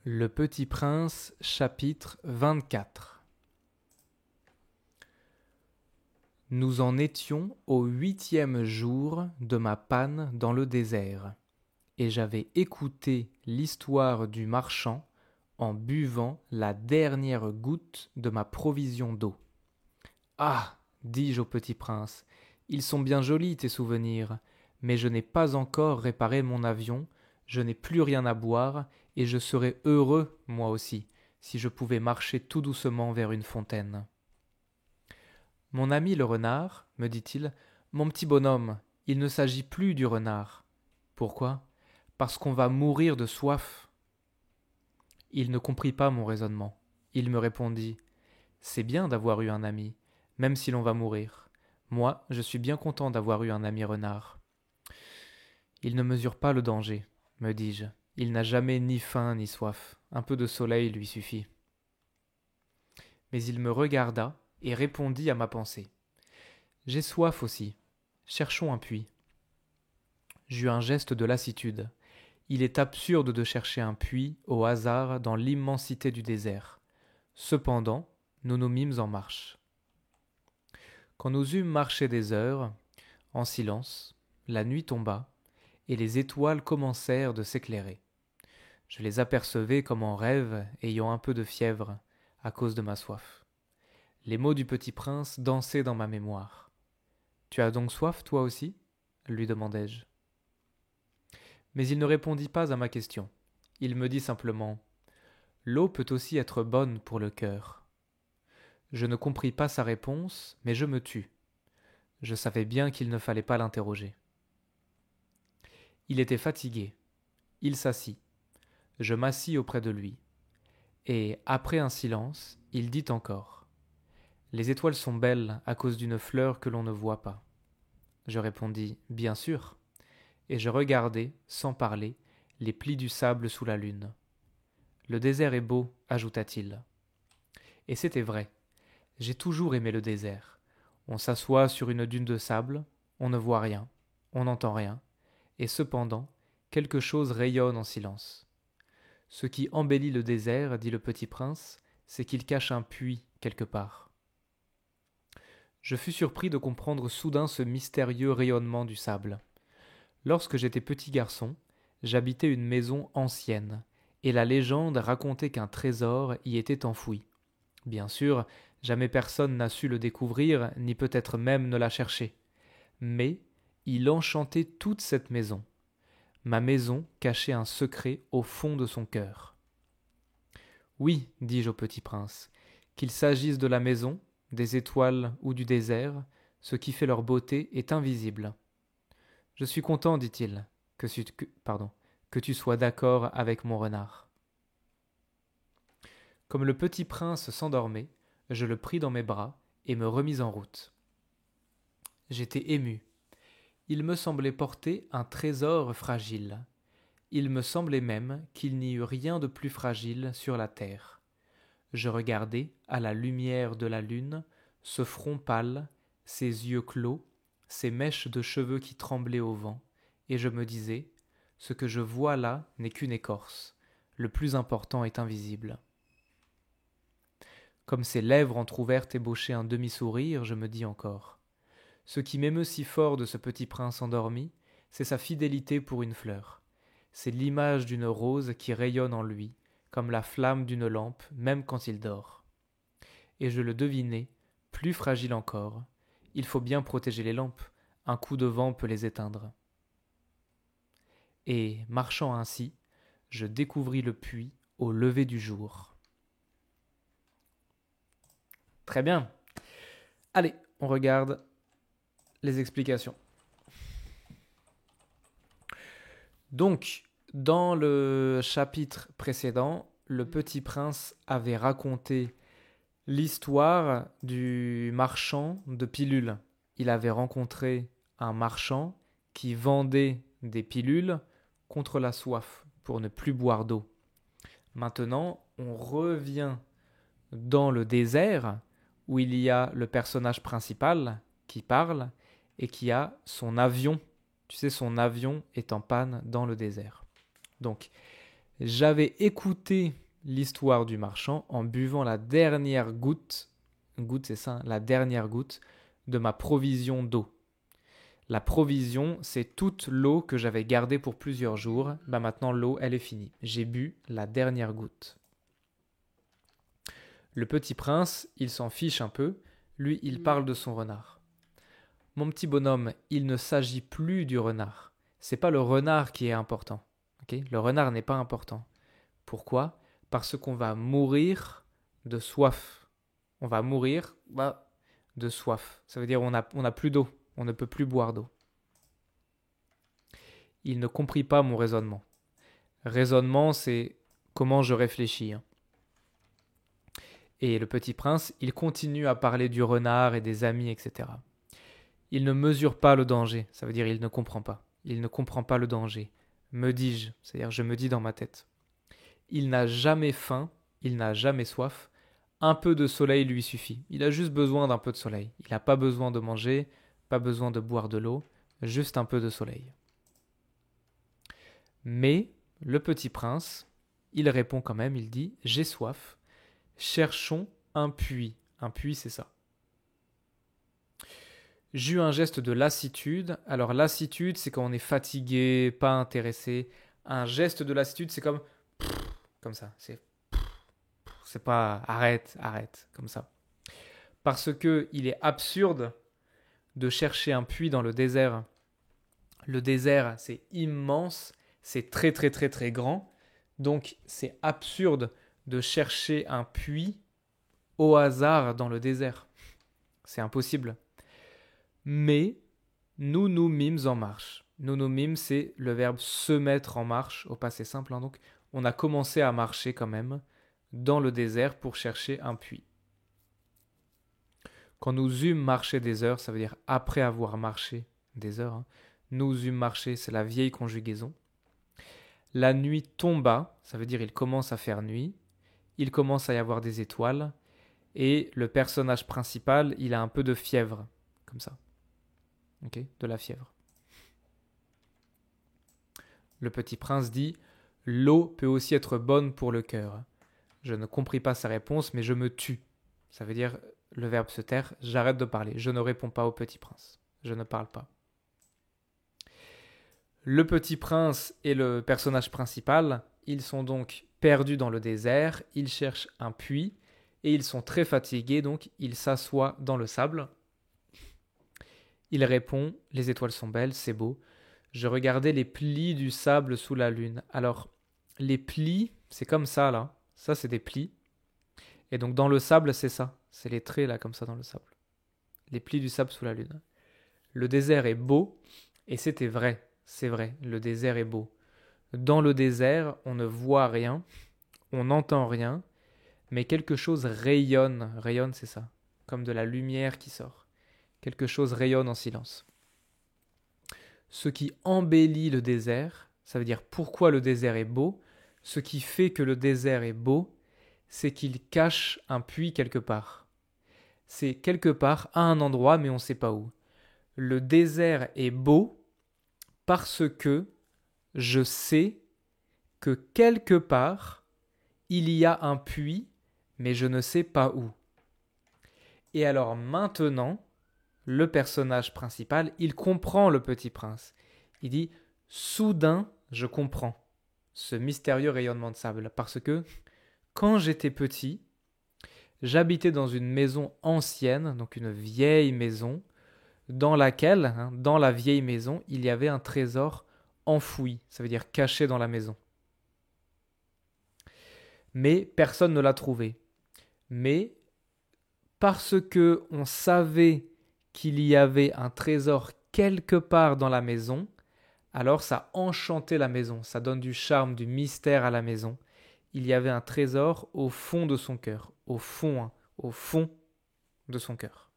Le Petit Prince, chapitre 24. Nous en étions au 8e jour de ma panne dans le désert, et j'avais écouté l'histoire du marchand en buvant la dernière goutte de ma provision d'eau. « Ah ! dis-je au Petit Prince, ils sont bien jolis tes souvenirs, mais je n'ai pas encore réparé mon avion, je n'ai plus rien à boire, et je serais heureux, moi aussi, si je pouvais marcher tout doucement vers une fontaine. »« Mon ami le renard, me dit-il, mon petit bonhomme, il ne s'agit plus du renard. Pourquoi ? Parce qu'on va mourir de soif. » Il ne comprit pas mon raisonnement. Il me répondit : « C'est bien d'avoir eu un ami, même si l'on va mourir. Moi, je suis bien content d'avoir eu un ami renard. »« Il ne mesure pas le danger, me dis-je. Il n'a jamais ni faim ni soif. Un peu de soleil lui suffit. » Mais il me regarda et répondit à ma pensée. « J'ai soif aussi. Cherchons un puits. » J'eus un geste de lassitude. Il est absurde de chercher un puits au hasard dans l'immensité du désert. Cependant, nous nous mîmes en marche. Quand nous eûmes marché des heures, en silence, la nuit tomba, et les étoiles commencèrent de s'éclairer. Je les apercevais comme en rêve, ayant un peu de fièvre, à cause de ma soif. Les mots du Petit Prince dansaient dans ma mémoire. « Tu as donc soif, toi aussi ?» lui demandai-je. Mais il ne répondit pas à ma question. Il me dit simplement : « L'eau peut aussi être bonne pour le cœur. » Je ne compris pas sa réponse, mais je me tus. Je savais bien qu'il ne fallait pas l'interroger. Il était fatigué. Il s'assit. Je m'assis auprès de lui. Et, après un silence, il dit encore : « Les étoiles sont belles à cause d'une fleur que l'on ne voit pas. » Je répondis : « Bien sûr. » Et je regardai, sans parler, les plis du sable sous la lune. « Le désert est beau, ajouta-t-il. » Et c'était vrai. J'ai toujours aimé le désert. On s'assoit sur une dune de sable, on ne voit rien, on n'entend rien, et cependant, quelque chose rayonne en silence. Ce qui embellit le désert, dit le Petit Prince, c'est qu'il cache un puits quelque part. Je fus surpris de comprendre soudain ce mystérieux rayonnement du sable. Lorsque j'étais petit garçon, j'habitais une maison ancienne, et la légende racontait qu'un trésor y était enfoui. Bien sûr, jamais personne n'a su le découvrir, ni peut-être même ne l'a cherché. Mais il enchantait toute cette maison. Ma maison cachait un secret au fond de son cœur. « Oui, dis-je au Petit Prince, qu'il s'agisse de la maison, des étoiles ou du désert, ce qui fait leur beauté est invisible. » « Je suis content, dit-il, que tu sois d'accord avec mon renard. » Comme le Petit Prince s'endormait, je le pris dans mes bras et me remis en route. J'étais ému. Il me semblait porter un trésor fragile. Il me semblait même qu'il n'y eût rien de plus fragile sur la terre. Je regardais, à la lumière de la lune, ce front pâle, ces yeux clos, ces mèches de cheveux qui tremblaient au vent, et je me disais : ce que je vois là n'est qu'une écorce, le plus important est invisible. Comme ses lèvres entr'ouvertes ébauchaient un demi-sourire, je me dis encore : ce qui m'émeut si fort de ce Petit Prince endormi, c'est sa fidélité pour une fleur. C'est l'image d'une rose qui rayonne en lui, comme la flamme d'une lampe, même quand il dort. Et je le devinais, plus fragile encore. Il faut bien protéger les lampes, un coup de vent peut les éteindre. Et, marchant ainsi, je découvris le puits au lever du jour. Très bien. Allez, on regarde les explications. Donc, dans le chapitre précédent, le Petit Prince avait raconté l'histoire du marchand de pilules. Il avait rencontré un marchand qui vendait des pilules contre la soif, pour ne plus boire d'eau. Maintenant, on revient dans le désert, où il y a le personnage principal qui parle et qui a son avion. Tu sais, son avion est en panne dans le désert. Donc, J'avais écouté l'histoire du marchand en buvant la dernière goutte, c'est ça, la dernière goutte de ma provision d'eau. La provision, c'est toute l'eau que j'avais gardée pour plusieurs jours. Maintenant, l'eau, elle est finie. J'ai bu la dernière goutte. Le petit prince, il s'en fiche un peu. Lui, il parle de son renard. Mon petit bonhomme, il ne s'agit plus du renard. C'est pas le renard qui est important. Okay, le renard n'est pas important. Pourquoi ? Parce qu'on va mourir de soif. On va mourir de soif. Ça veut dire on a plus d'eau. On ne peut plus boire d'eau. Il ne comprit pas mon raisonnement. Raisonnement, c'est comment je réfléchis. Et le petit prince, il continue à parler du renard et des amis, etc. Il ne mesure pas le danger. Ça veut dire il ne comprend pas. Il ne comprend pas le danger. Me dis-je, c'est-à-dire je me dis dans ma tête. Il n'a jamais faim, il n'a jamais soif. Un peu de soleil lui suffit. Il a juste besoin d'un peu de soleil. Il n'a pas besoin de manger, pas besoin de boire de l'eau, juste un peu de soleil. Mais le petit prince, il répond quand même, il dit « J'ai soif, cherchons un puits. » Un puits, c'est ça. J'eus un geste de lassitude. Alors lassitude, c'est quand on est fatigué, pas intéressé. Un geste de lassitude, c'est comme ça. C'est pas arrête, comme ça. Parce que il est absurde de chercher un puits dans le désert. Le désert, c'est immense, c'est très très très très grand. Donc c'est absurde de chercher un puits au hasard dans le désert. C'est impossible. Mais nous nous mîmes en marche. Nous nous mîmes, c'est le verbe se mettre en marche au passé simple. Donc on a commencé à marcher quand même dans le désert pour chercher un puits. Quand nous eûmes marché des heures, ça veut dire après avoir marché des heures. Nous eûmes marché, c'est la vieille conjugaison. La nuit tomba, ça veut dire il commence à faire nuit. Il commence à y avoir des étoiles. Et le personnage principal, il a un peu de fièvre, comme ça. Ok, de la fièvre. Le petit prince dit « L'eau peut aussi être bonne pour le cœur. » Je ne compris pas sa réponse, mais je me tue. Ça veut dire le verbe se taire, j'arrête de parler. Je ne réponds pas au petit prince. Je ne parle pas. Le petit prince et le personnage principal, ils sont donc perdus dans le désert, ils cherchent un puits et ils sont très fatigués, donc ils s'assoient dans le sable. Il répond « Les étoiles sont belles, c'est beau. Je regardais les plis du sable sous la lune. » Alors, les plis, c'est comme ça là. Ça, c'est des plis. Et donc, dans le sable, c'est ça. C'est les traits là, comme ça, dans le sable. Les plis du sable sous la lune. Le désert est beau, et c'était vrai. C'est vrai, le désert est beau. Dans le désert, on ne voit rien, on n'entend rien, mais quelque chose rayonne. Rayonne, c'est ça. Comme de la lumière qui sort. Quelque chose rayonne en silence. Ce qui embellit le désert, ça veut dire pourquoi le désert est beau. Ce qui fait que le désert est beau, c'est qu'il cache un puits quelque part. C'est quelque part à un endroit, mais on ne sait pas où. Le désert est beau parce que je sais que quelque part, il y a un puits, mais je ne sais pas où. Et alors maintenant, le personnage principal, il comprend le petit prince. Il dit « Soudain, je comprends ce mystérieux rayonnement de sable. Parce que quand j'étais petit, j'habitais dans une maison ancienne, donc une vieille maison, dans laquelle, dans la vieille maison, il y avait un trésor enfoui, ça veut dire caché dans la maison. Mais personne ne l'a trouvé. Mais parce que on savait qu'il y avait un trésor quelque part dans la maison, alors ça enchantait la maison, ça donne du charme, du mystère à la maison. Il y avait un trésor au fond de son cœur, au fond de son cœur.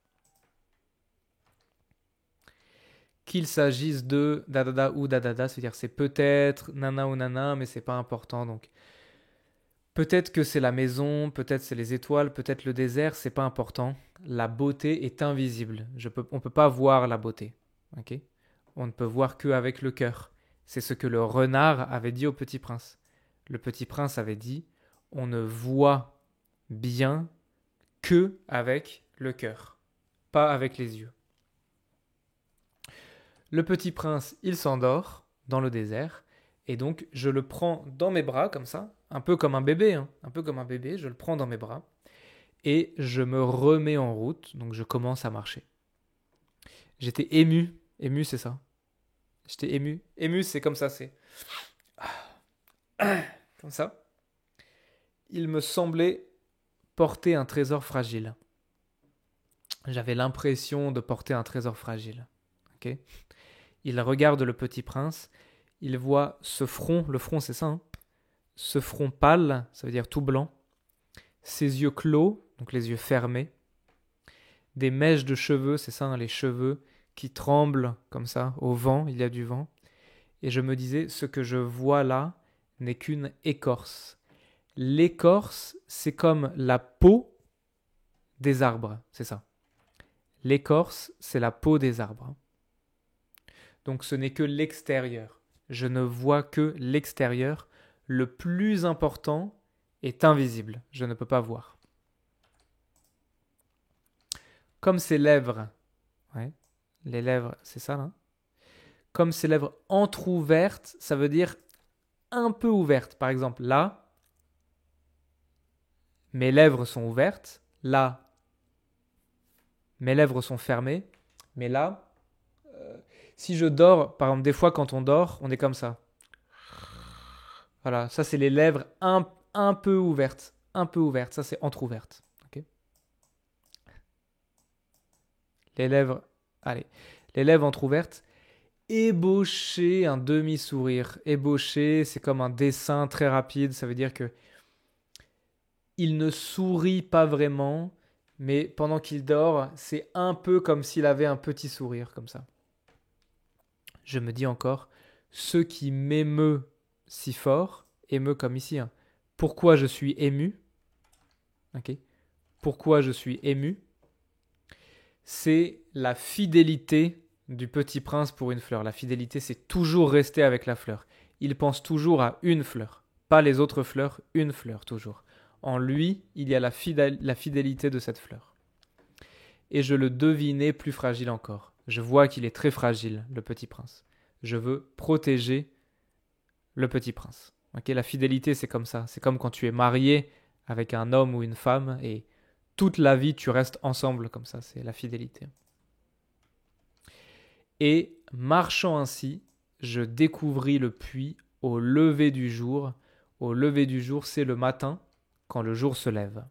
Qu'il s'agisse de dadada ou dadada, c'est-à-dire c'est peut-être nana ou nana, mais c'est pas important. Donc peut-être que c'est la maison, peut-être c'est les étoiles, peut-être le désert, c'est pas important. La beauté est invisible. On peut pas voir la beauté. Okay, on ne peut voir qu'avec le cœur. C'est ce que le renard avait dit au petit prince. Le Petit Prince avait dit, on ne voit bien que avec le cœur, pas avec les yeux. Le Petit Prince, il s'endort dans le désert, et donc je le prends dans mes bras comme ça, un peu comme un bébé, un peu comme un bébé, je le prends dans mes bras, et je me remets en route, donc je commence à marcher. J'étais ému, ému c'est ça. J'étais ému, ému c'est comme ça, c'est comme ça. Il me semblait porter un trésor fragile. J'avais l'impression de porter un trésor fragile. Ok. Il regarde le Petit Prince, il voit ce front, le front c'est ça, ce front pâle, ça veut dire tout blanc, ses yeux clos, donc les yeux fermés, des mèches de cheveux, c'est ça, les cheveux qui tremblent comme ça, au vent, il y a du vent. Et je me disais, ce que je vois là n'est qu'une écorce. L'écorce, c'est comme la peau des arbres, c'est ça. L'écorce, c'est la peau des arbres. Donc ce n'est que l'extérieur. Je ne vois que l'extérieur. Le plus important est invisible. Je ne peux pas voir. Comme ses lèvres, ouais, les lèvres, c'est ça là. Comme ses lèvres entr'ouvertes, ça veut dire un peu ouvertes. Par exemple, là, mes lèvres sont ouvertes. Là, mes lèvres sont fermées. Mais là, si je dors, par exemple, des fois quand on dort, on est comme ça. Voilà, ça c'est les lèvres un peu ouvertes. Un peu ouvertes, ça c'est entr'ouvertes. Okay. Les lèvres, allez, les lèvres entr'ouvertes. Ébaucher un demi-sourire. Ébaucher, c'est comme un dessin très rapide. Ça veut dire que il ne sourit pas vraiment, mais pendant qu'il dort, c'est un peu comme s'il avait un petit sourire, comme ça. Je me dis encore, ce qui m'émeut si fort, émeut comme ici. Pourquoi je suis ému? Okay. Pourquoi je suis ému? C'est la fidélité du Petit Prince pour une fleur. La fidélité, c'est toujours rester avec la fleur. Il pense toujours à une fleur, pas les autres fleurs, une fleur toujours. En lui, il y a la fidélité de cette fleur. Et je le devinais plus fragile encore. Je vois qu'il est très fragile, le Petit Prince. Je veux protéger le Petit Prince. Okay, la fidélité, c'est comme ça. C'est comme quand tu es marié avec un homme ou une femme et toute la vie, tu restes ensemble comme ça. C'est la fidélité. Et marchant ainsi, je découvris le puits au lever du jour. Au lever du jour, c'est le matin, quand le jour se lève.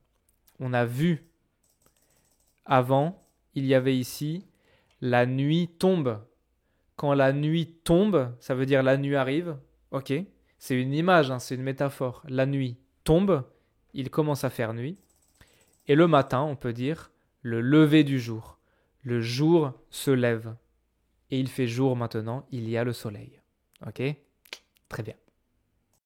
On a vu avant, il y avait ici, la nuit tombe. Quand la nuit tombe, ça veut dire la nuit arrive. Ok, c'est une image, c'est une métaphore. La nuit tombe, il commence à faire nuit. Et le matin, on peut dire le lever du jour. Le jour se lève. Et il fait jour maintenant, il y a le soleil. Ok? Très bien.